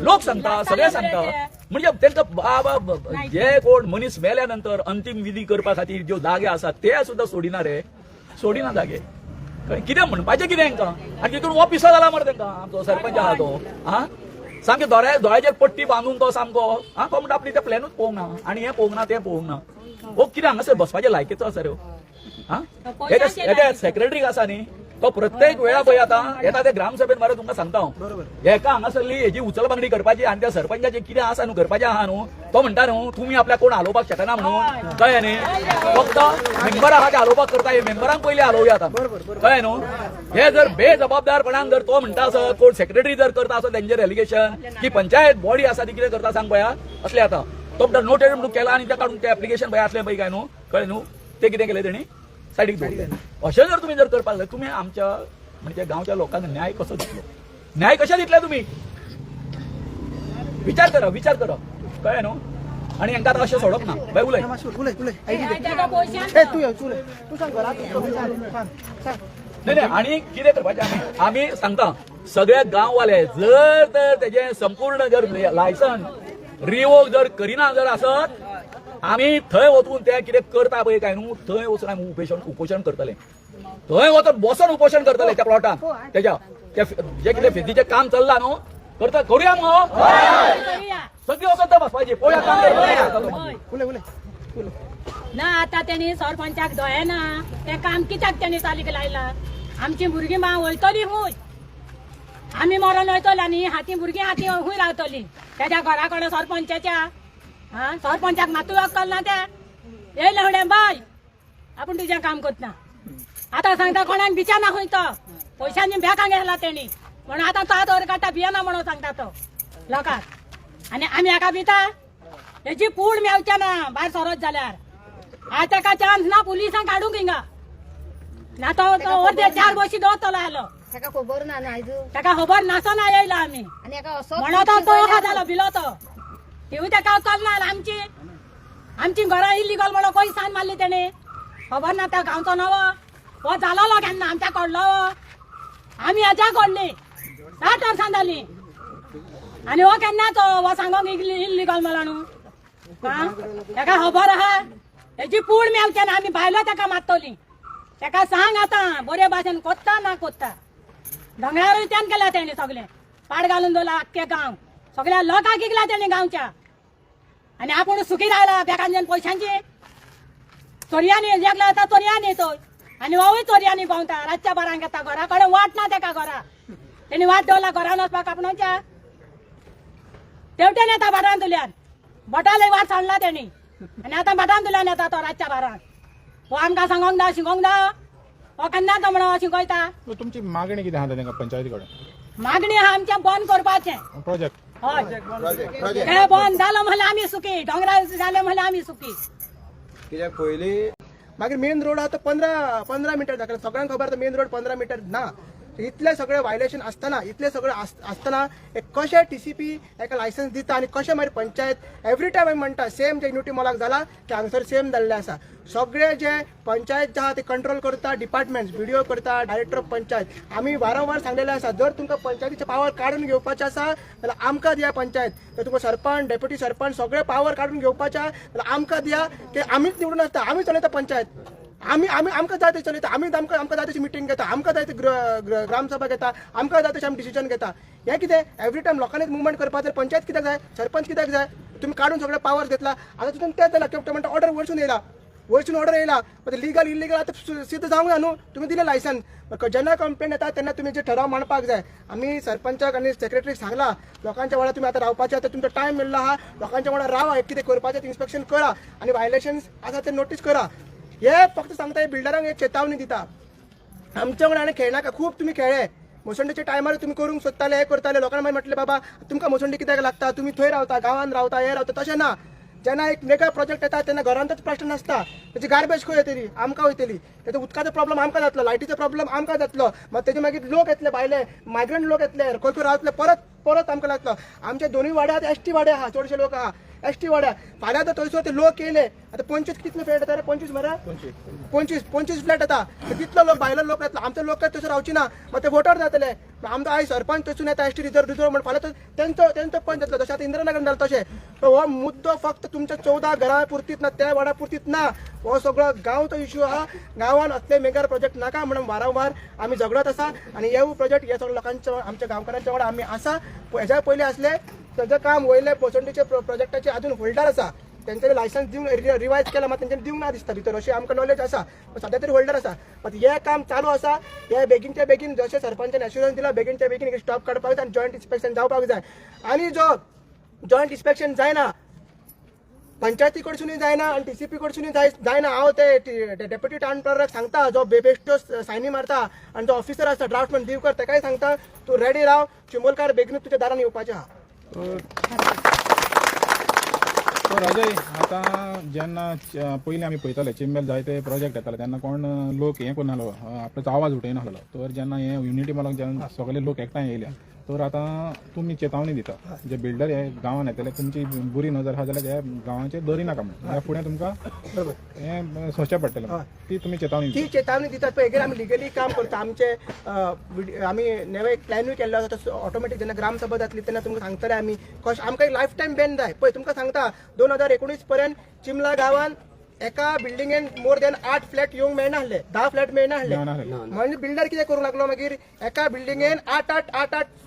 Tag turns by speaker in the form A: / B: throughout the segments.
A: लोक सांगता, सगळे सांगता. म्हणजे त्यांना जे कोण मनीस मेल्यानंतर अंतिम विधी करपा खातीर ज्यो जागे आसात ते सुद्धा सोडिना रे, सोडिना जागे. कितें म्हणपाचें कितें हांकां? आनी तितून हो पिसो जाला मरे तांकां, आमचो सरपंच आहा तो. सामकें दोळ्याचेर पट्टी बांदून तो सामको तो म्हणटा आपली ते प्लॅनूच पळोवंक ना, आनी हें पळोवंक ना, तें पळोवंक ना. हो कितें हांगासर बसपाचें लायकीचो आसा रे? हे सेक्रेटरी आसा न्ही, तो प्रत्येक वेळा पळय आतां येता ते ग्रामसभेत मरे तुमकां सांगता हांव, हेका हांगासरली हेजी उचलबांगडी करपाची आनी त्या सरपंचाचे कितें आसा न्हू करपाचें आहा न्हू, तो म्हणटा न्हू तुमी आपल्याक कोण हालोवपाक शकना म्हणून. कळ्ळें न्ही? फक्त मेंबर आहा ते हालोवपाक करता, हे मेंबरांक पयलीं हालोवया आतां. कळ्ळें न्हू? हे जर बेजबाबदारपणान जर तो म्हणटा आसत, कोण सेक्रेटरी जर करता आसत तेंचेर एलिगेशन की पंचायत बॉडी आसा ती कितें करता सांग पळया, असले आतां. तो म्हणटा नो टेडम केला आनी त्या काडून ते एप्लिकेशन पळय आसलें पळय काय न्हू, कळ्ळें न्हू, ते कितें केलें तेणी सायडीक दवरलें. अशें जर तुमी जर करपाक लागले, तुमी आमच्या म्हणजे गांवच्या लोकांक न्याय कसो दितलो? न्याय कशा दितले तुमी? विचार करा, विचार करा. कळ्ळें न्हू? आनी हांकां आतां अशें सोडप ना. बाय उलय. नाही आनी कितें करपाचें आमी सांगता सगळे गांववाले, जर तर तेजें संपूर्ण जर लायसन रिवोक जर करिना जर आसत, आमी थंय वचून ते कितें करता पळय काय न्हू, थंय वचून आमी उपोशण करतले. थंय वचून बसून उपोशण करतले त्या प्लॉटान. तेज्या जे कितें फेतीचें काम चल्लां न्हू, करता करूया मगो. सगळी वचत बसपाची पळोवया काम
B: ना. आता त्यांनी सरपंचाक दोयना ते काम कित्याक त्यांनी चालीक लायला? आमची भुरगीं बाळ वयतली खूंय? आमी मरण वयतली आनी हाती भुरगीं हाती खूंय रावतली? तेज्या घरा कडेन सरपंचाच्या सरपंचाक मातूय अक्कल ना. ते येयले फुडें बाय आपूण तुजें काम करतना. आतां सांगता कोणाक बिचाना खूंय तो पयशांनी बॅकांक गेला तेणी म्हणून आतां तो आतां काडटा भियेना म्हणून सांगता तो लोकांक. आनी आमी हाका भिता? हेची पूड मेवचें ना भायर सरत जाल्यार. आज ताका चान्स ना पुलिसांक काडूंक हिंगा ना. तो अर्दे 4 वर्षी दवरतलो आलो.
C: ताका खबर ना
B: ताका खबर नासना येयला आमी म्हणून तो जालो भिलो तो. तेवूय ताका अक्कल ना. आमची घरां इलिगल म्हणून खंय सायन मारली तेणे खबर ना. त्या गांवचो नवो हो जालोलो केन्ना आमच्या कडलो आमी हाच्या कडली 7 वर्सां जालीं आनी हो केन्ना तो हो सांगोंक इलिगल म्हणून ताका खबर आहा. हेची पूड मेवचें ना. आमी भायलो ताका मारतली. ताका सांग आतां बरे भाशेन कोत्ता ना कोत्ता. दोंगरारूय त्यान केला तेणी सगळें पाड घालून दवरला आख्खे गांव. सगळ्या लोकांक इकला तेणी गांवच्या. आनी आपूण सुखी रावला बेकांजन पयशांची. चोरयांनी जेगला येता चोरयांनी येतोय आनी होवूय चोरयांनी भोंवता. रातच्या बारांक येता घरा कडेन वाट ना ताका घरा. तेणी वाट दवरला घरान वचपाक आपणाच्या. तेवटेन येता भाटान तुल्यान बोटालय वाट सांडला तेणी आनी आतां भाटान तुल्यान येता तो रातच्या बारांक. हो आमकां सांगोंक ना शिकोंक ना. हो केन्ना तो म्हणून शिकयता.
D: तुमची मागणी कितें आहा तांकां पंचायती कडेन?
B: मागणी आहा आमचें बंद करपाचें
D: प्रोजेक्ट.
B: हय हे बंद जालो म्हणल्यार आमी सुखी. डोंगरा जाले म्हणल्यार आमी सुखी.
E: कित्याक पयलीं मागीर मेन रोड आहा तो 15 मिटर जाता. सगळ्यांक खबर आसा मेन रोड 15 मिटर ना. इतले सगळे वायलेशन आसतना इतले सगळे आसतना कशें TCP एका लायसन्स दिता आनी कशें मागीर पंचायत एवरी टायम आमी म्हणटा सेम जे युनिटी मॉलाक जाला ते हांगसर सेम जाल्ले आसा. सगळे जे पंचायत जे आहा ते कंट्रोल करता डिपार्टमेंट्स BDO करता डायरेक्टर ऑफ पंचायत. आमी वारंवार सांगलेले आसा जर तुमकां पंचायतीचे पावर काडून घेवपाचे आसा जाल्यार आमकां दिया पंचायत. तर तुमकां सरपंच डेप्युटी सरपंच सगळे पावर काडून घेवपाचे जाल्यार आमकां दिया. ते आमीच निवडून आसता आमी चलयता पंचायत. आमकां जाय तशें चलयता. आमकां जाय तशी मिटींग घेता. आमकां जाय ग्रामसभा घेता. आमकां जाय तशें आमी डिसिजन घेता. हें कितें एवरी टायम लोकांनीच मुवमेंट करपाक जाय. पंचायत कित्याक जाय? सरपंच कित्याक जाय? तुमी काडून सगळे पावर घेतला. आतां तितून तेंच जालां की म्हणटा ऑर्डर वयरसून ऑर्डर येयला. पण लिगल इलिगल आतां सिद्ध जावंक ना न्हू. तुमी दिलें लायसन. जेन्ना कंप्लेंट येता तेन्ना तुमी जे ठराव मांडपाक जाय. आमी सरपंचाक आनी सेक्रेटरीक सांगला लोकांच्या वांगडा तुमी आतां रावपाचें. आतां तुमचो टायम मेळ्ळो आहा. लोकांच्या वांगडा रावा. कितें करपाचें इन्स्पेक्शन करा आनी वायलेशन्स आसा ते नोटीस करा. हे फक्त सांगता हे बिल्डरांक एक चेतावणी दिता. आमच्या वांगडा आनी खेळनाका. खूब तुमी खेळ्ळे. मोसंडीच्या टायमार तुमी करूंक सोदताले हे करताले. लोकांनी मागीर म्हटलें बाबा तुमकां मोसंडी कित्याक लागता? तुमी थंय रावता गांवांत रावता हे रावता. तशें ना. जेन्ना एक मेगा प्रोजेक्ट येता तेन्ना घरांतच प्रश्न नासता. तेची गार्बेज खंय येतली? आमकां वयतली. तेजो उदकाचो प्रॉब्लम आमकां जातलो. लायटीचो प्रॉब्लम आमकां जातलो. मागीर तेजे मागीर लोक येतले भायले मायग्रंट लोक येतले खंय खंय रावतले परत आमकां लागतलो. आमचे दोनूय वाड्यात ST वाडे आहा. चडशे लोक आहा एसटी वाड्या फाल्यां तर थंयसर ते लोक येयले आता 25 कितले फ्लॅट येता रे 25 मरा 25 फ्लॅट येता तितलो लोक भायलो लोक येतलो आमचे लोक थंयसर रावची ना मग ते वोटर जातले आमचो आयज सरपंच थंयसून येता एसटी रिझर्व म्हण फाल्यां तेंचो पंच जातलो जशें आतां इंद्रनगर जालें तशें हो मुद्दो फक्त तुमच्या 14 घरां पुरतीत ना त्या वाड्या पुरतीत ना हो सगळो गांवचो इश्यू आहा गांवान असले मेगा प्रोजेक्ट नाका म्हणून वारंवार आमी झगडत आसा आनी हे प्रोजेक्ट हे सगळ्या लोकांच्या आमच्या गांवकारांच्या वांगडा आमी आसा हेज्या पयलीं असले तेजें काम वयले पोसंडीचे प्रोजेक्टाचे अजून होल्डर आसा त्यांचे लायसन्स दिवंक रिवायज केला मात तेंच्यानी दिवंक ना दिसता भितर अशें आमकां नॉलेज आसा सध्या तरी होल्डर आसा बट हे काम चालू आसा हे बेगीनच्या बेगीन जशें सरपंचान एश्युरन्स दिला बेगीनच्या बेगीन स्टॉप काडपाक जाय आनी जॉयंट इन्स्पेक्शन जावपाक जाय आनी जो जॉयंट इन्स्पेक्शन जायना पंचायती कडसूनय जायना आनी टीसीपी कडसूनय जायना हांव ते डेप्युटी टाउन प्लनराक सांगता जो बेश्टो सायनी मारता आनी जो ऑफिसर आसा ड्राफ्टमॅन दिवकर ताकाय सांगता तूं रेडी राव चिंबोलकार बेगीनूच तुज्या दारान येवपाचें आहा
D: तर अजय आता जेन्ना पयलीं आमी पळयताले चिंबेल जायते प्रोजेक्ट येताले तेन्ना कोण लोक हें करनाहलो आपल्याचो आवाज उठयनाहलो तर जेन्ना हे युनिटी मॉलाक जेन्ना सगळे लोक एकठांय येयले तर आतां तुमी चेतावणी दिता जे बिल्डर हे गांवांत येतले तुमची बुरी नजर आहा जाल्यार ह्या गांवांचेर दवरी नाका म्हणून ह्या फुडें तुमकां हें सोंसचें पडटलें ती तुमी चेतावणी
E: ती चेतावणी दितात पळय हेजेर आमी लिगली काम करता आमचे आमी नेवे एक प्लॅनूय केल्लो आसा तो ऑटोमॅटीक जेन्ना ग्रामसभा जातली तेन्ना तुमकां सांगतले आमी आमकां एक लायफ टायम बॅन जाय पळय तुमकां सांगता 2019 पर्यंत चिमला गांवांत एका बिल्डिंगेन मोर देन 8 फ्लॅट येवंक मेळना आसले 10 फ्लॅट मेळना आसले म्हणजे बिल्डर कितें करूंक लागलो मागीर एका बिल्डिंगेन 8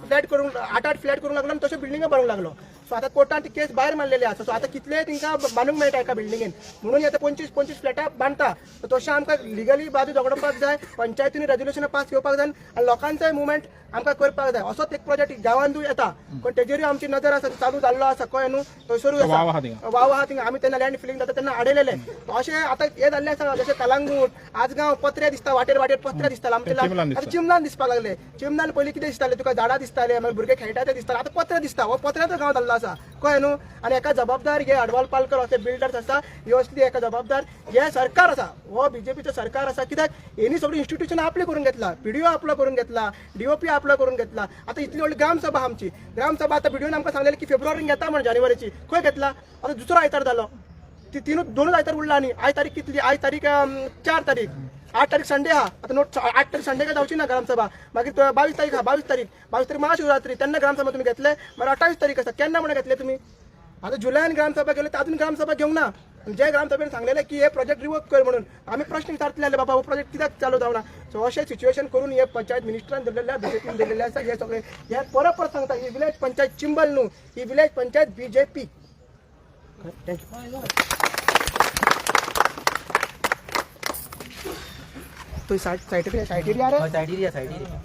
E: फ्लॅट करूंक 8 फ्लॅट करूंक लागलो आनी तशें बिल्डिंग बांदूंक लागलो सो आतां कोर्टान ती केस भायर मारलेली आसा सो आतां कितले तिंका बांदूंक मेळटा एका बिल्डिंगेन म्हणून आतां 25 फ्लॅटां बांदता तशें आमकां लिगली बाजू झगडपाक जाय पंचायतीनी रेजोल्युशनां पास घेवपाक जाय आनी लोकांचोय मुवमेंट आमकां करपाक जाय असोच एक प्रोजेक्ट गांवांतूय येता पण तेजेरूय आमची नजर आसा चालू जाल्लो आसा कळ्ळें न्हू थंयसरूय वाव आहा थिंगा आमी तेन्ना लँड फिलींग जाता तेन्ना आडयलेले अशें आतां हे जाल्लें आसा जशें कलांगूट आजगांव पत्रे दिसता वाटेर पत्रे दिसता आमचे आतां चिमलान दिसपाक लागले चिमलान पयलीं कितें दिसतालें तुका झाडां दिसताले मागीर भुरगे खेळटा ते दिसताले आतां पत्रे दिसता हो पत्र्याचो गांव जाल्लो आसा कळ्ळें न्हू आनी एका जबाबदार हे अडवाल पालकर असे बिल्डर्स आसा हे असली एका जबाबदार हे सरकार आसा हो बीजेपीचो सरकार आसा कित्याक हेणी सगळी इन्स्टिट्यूशन आपले करून घेतला पीडीओ आपलो करून घेतला डीओपी आपलो करून घेतला आतां इतली व्हडली ग्रामसभा आमची ग्रामसभा आतां बीडीओन आमकां सांगलेली की फेब्रुवारीन घेता म्हण जानेवारीची खंय घेतला आतां दुसरो आयतार जालो ती दोनूच आयतार उरला न्ही आयज तारीख कितली आयज तारीख 4 तारीख 8 तारीख संडे आहा आतां नोट 8 तारीख संडे काय जावची ना ग्रामसभा मागीर 22 तारीख आहा 22 तारीख महाशिवरात्री तेन्ना ग्रामसभा तुमी घेतले मागीर 28 तारीख आसा केन्ना म्हणून घेतले तुमी आता जुलयान ग्रामसभा केली तर अजून ग्रामसभा घेऊन ना जे ग्रामसभेन सांगलेले की हे प्रोजेक्ट रिवर्क कर म्हणून आम्ही प्रश्न विचारतले बाबा हो प्रोजेक्ट कित्याक चालू जावना सो अशें सिच्युएशन करून हे पंचायत मिनिस्टरान दिलेल्या बीजेपीन दिलेले आसा हे सगळे हे परत सांगता ही विलेज पंचायत चिंबल न्हू ही विलेज पंचायत बीजेपी थँक्यू तो साइड एरिया रे साइड एरिया